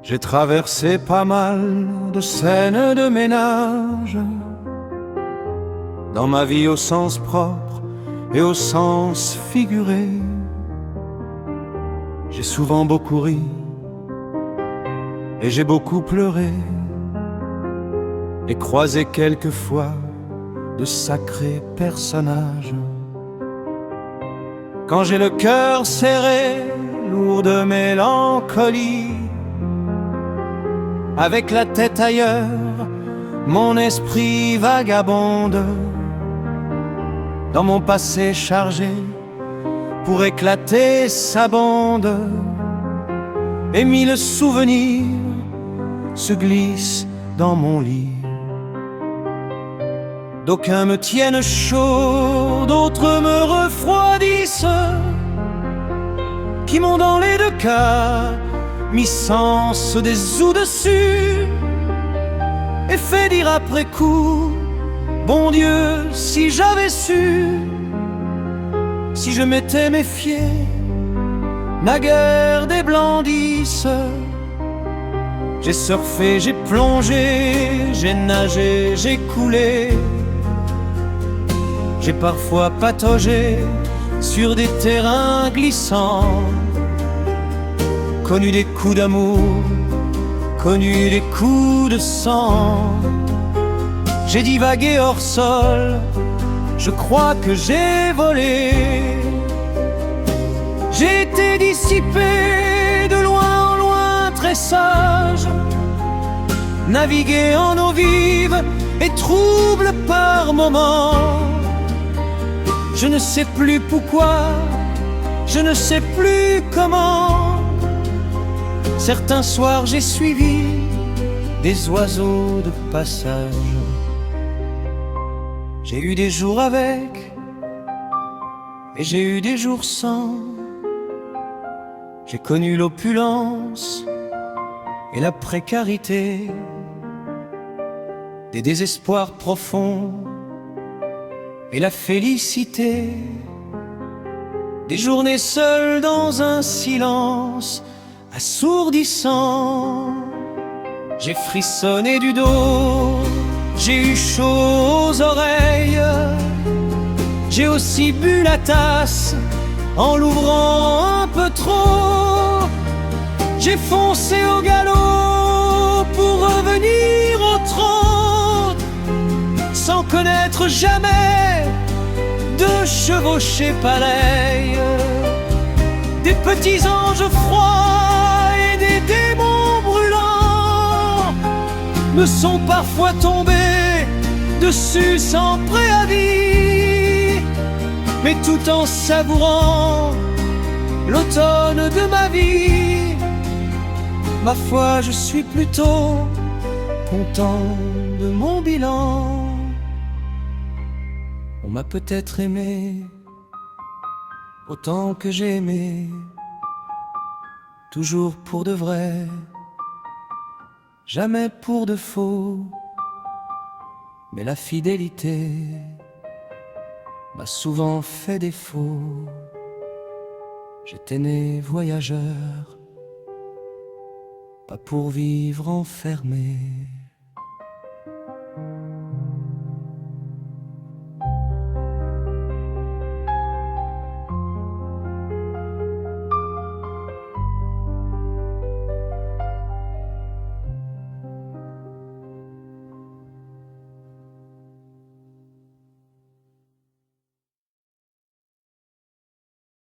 J'ai traversé pas mal de scènes de ménage, dans ma vie au sens propre et au sens figuré. J'ai souvent beaucoup ri et j'ai beaucoup pleuré, et croisé quelquefois de sacrés personnages. Quand j'ai le cœur serré, lourd de mélancolie, avec la tête ailleurs, mon esprit vagabonde dans mon passé chargé pour éclater sa bande, et mille souvenirs se glissent dans mon lit. D'aucuns me tiennent chaud, d'autres me refroidissent, qui m'ont dans les deux cas mis sens des ou dessus, et fait dire après coup: bon Dieu, si j'avais su, si je m'étais méfié, naguère des blandisses. J'ai surfé, j'ai plongé, j'ai nagé, j'ai coulé, j'ai parfois pataugé sur des terrains glissants, connu des coups d'amour, connu des coups de sang. J'ai divagué hors sol, je crois que j'ai volé. J'ai été dissipé de loin en loin, très sage, navigué en eau vive et trouble par moments. Je ne sais plus pourquoi, je ne sais plus comment. Certains soirs j'ai suivi des oiseaux de passage. J'ai eu des jours avec, et j'ai eu des jours sans. J'ai connu l'opulence et la précarité, des désespoirs profonds et la félicité, des journées seules dans un silence assourdissant. J'ai frissonné du dos, j'ai eu chaud aux oreilles, j'ai aussi bu la tasse en l'ouvrant un peu trop. J'ai foncé au galop pour revenir au trot, sans connaître jamais de chevauchée pareille. Des petits anges froids et des démons brûlants me sont parfois tombés dessus sans préavis, mais tout en savourant l'automne de ma vie. Ma foi, je suis plutôt content de mon bilan. On m'a peut-être aimé autant que j'ai aimé, toujours pour de vrai, jamais pour de faux. Mais la fidélité m'a souvent fait défaut. J'étais né voyageur, pas pour vivre enfermé.